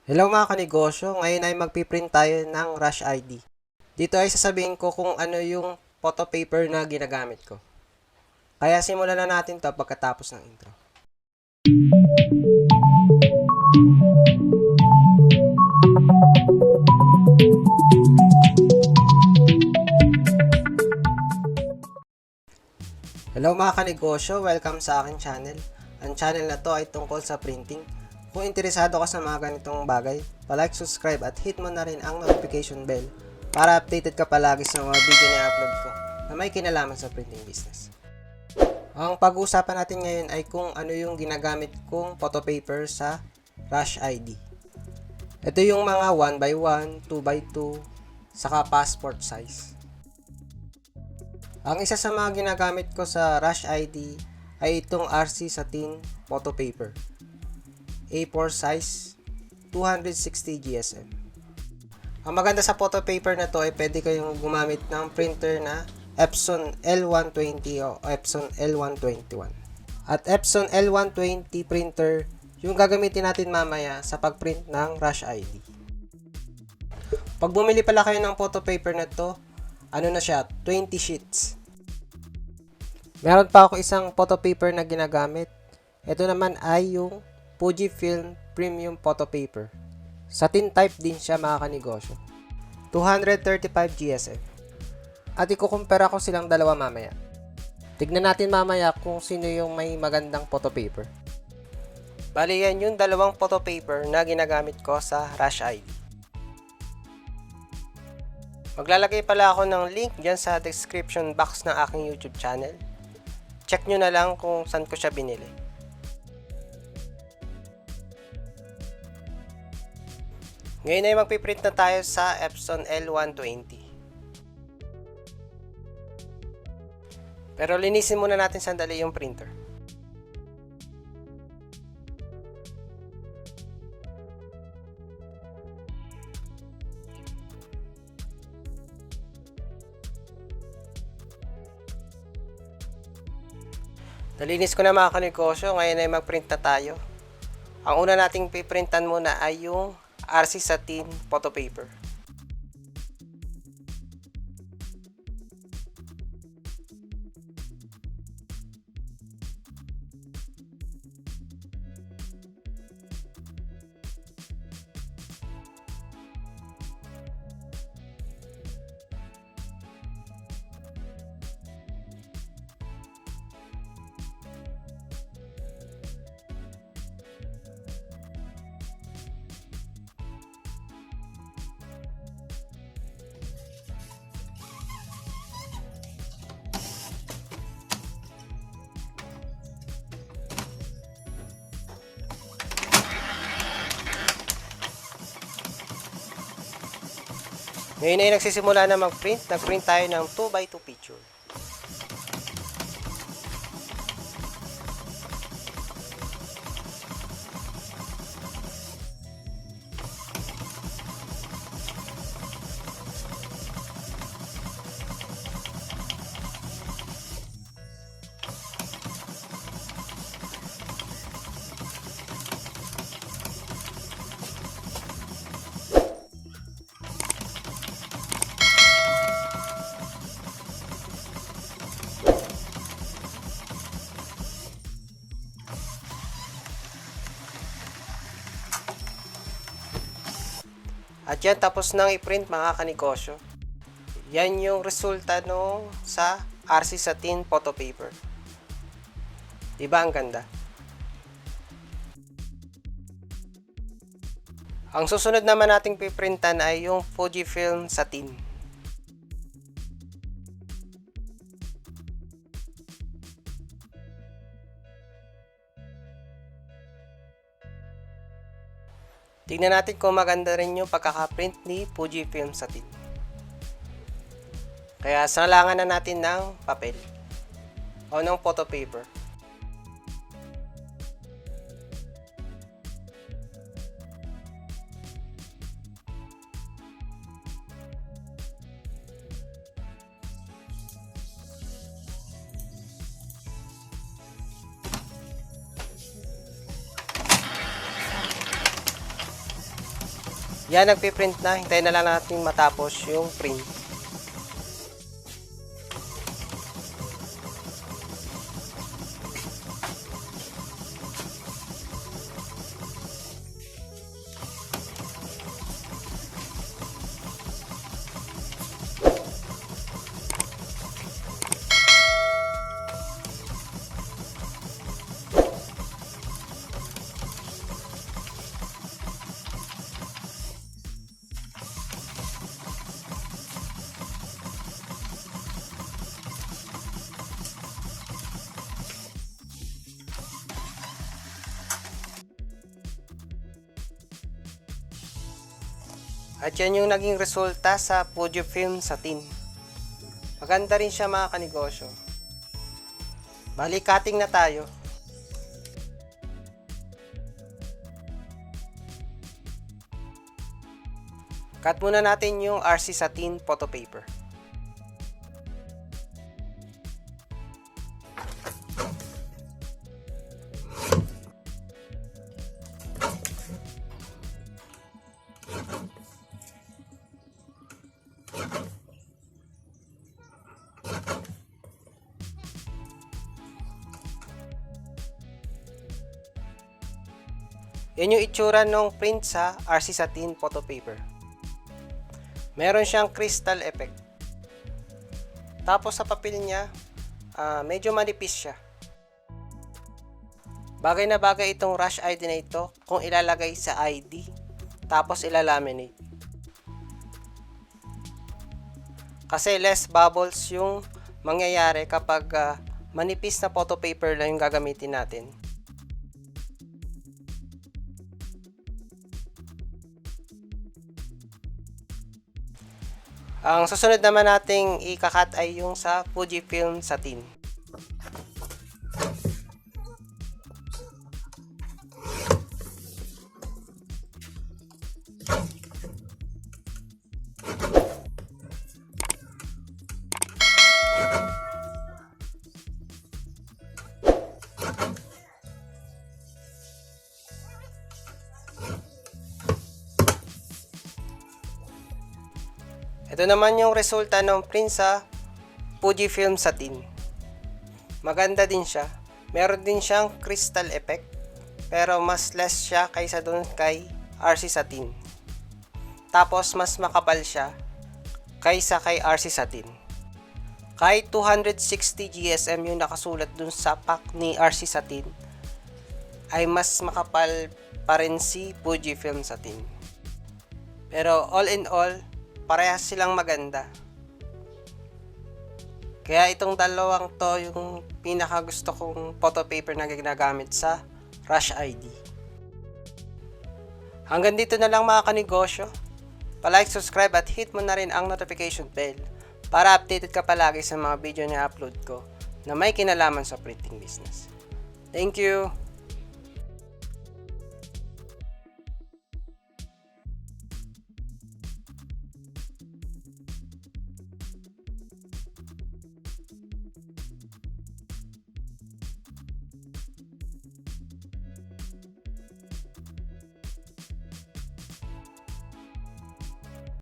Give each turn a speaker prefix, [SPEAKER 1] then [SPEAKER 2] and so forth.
[SPEAKER 1] Hello mga kanegosyo, ngayon ay magpiprint tayo ng Rush ID. Dito ay sasabihin ko kung ano yung photo paper na ginagamit ko. Kaya simulan na natin to pagkatapos ng intro. Hello mga kanegosyo, welcome sa aking channel. Ang channel na to ay tungkol sa printing. Kung interesado ka sa mga ganitong bagay, palike, subscribe at hit mo na rin ang notification bell para updated ka palagi sa mga video na upload ko na may kinalaman sa printing business. Ang pag-uusapan natin ngayon ay kung ano yung ginagamit kong photo paper sa Rush ID. Ito yung mga 1x1, 2x2, saka passport size. Ang isa sa mga ginagamit ko sa Rush ID ay itong RC Satin photo paper. A4 size, 260 GSM. Ang maganda sa photo paper na to ay pwede kayong gumamit ng printer na Epson L120 o Epson L121. At Epson L120 printer yung gagamitin natin mamaya sa pagprint ng Rush ID. Pag bumili pala kayo ng photo paper na to, ano na siya, 20 sheets. Meron pa ako isang photo paper na ginagamit. Ito naman ay yung Fujifilm Premium Photo Paper. Satin type din siya mga kanegosyo. 235 GSM. At ikukumpara ko silang dalawa mamaya. Tignan natin mamaya kung sino yung may magandang photo paper. Bali yan yung dalawang photo paper na ginagamit ko sa Rush ID. Maglalagay pala ako ng link dyan sa description box ng aking YouTube channel. Check nyo na lang kung saan ko siya binili. Ngayon ay magpiprint na tayo sa Epson L120. Pero linisin muna natin sandali yung printer. Nalinis ko na mga kanegosyo, ngayon ay magprint na tayo. Ang una nating piprintan muna ay yung RC Satin photo paper. Ngayon ay nagsisimula na mag-print. Nag-print tayo ng 2x2 picture. At yan, tapos nang i-print mga kanegosyo. Yan yung resulta no sa RC Satin photo paper. Diba ang ganda? Ang susunod naman nating piprintan ay yung Fujifilm Satin. Tignan natin kung maganda rin yung pagkakaprint ni Fujifilm Satin. Kaya salangan na natin ng papel o ng photo paper. Yan, nagpiprint na. Hintayin na lang natin matapos yung print. At yan yung naging resulta sa Fujifilm Satin. Maganda rin siya mga kanegosyo. Bali, cutting na tayo. Cut muna natin yung RC Satin photo paper. Yan yung itsura ng print sa RC Satin photo paper. Meron siyang crystal effect. Tapos sa papel niya, medyo manipis siya. Bagay na bagay itong Rush ID na ito kung ilalagay sa ID, tapos ilalaminate. Kasi less bubbles yung mangyayari kapag manipis na photo paper lang yung gagamitin natin. Ang susunod naman nating ikakat ay yung sa Fujifilm Satin. Ito naman yung resulta ng print sa Fujifilm Satin. Maganda din siya. Meron din siyang crystal effect, pero mas less siya kaysa dun kay RC Satin. Tapos mas makapal siya kaysa kay RC Satin. Kahit 260 GSM yung nakasulat dun sa pack ni RC Satin, ay mas makapal pa rin si Fujifilm Satin. Pero all in all, parehas silang maganda. Kaya itong dalawang to yung pinaka gusto kong photo paper na ginagamit sa Rush ID. Hanggang dito na lang mga kanegosyo. Pa-like, subscribe at hit mo na rin ang notification bell para updated ka palagi sa mga video na upload ko na may kinalaman sa printing business. Thank you!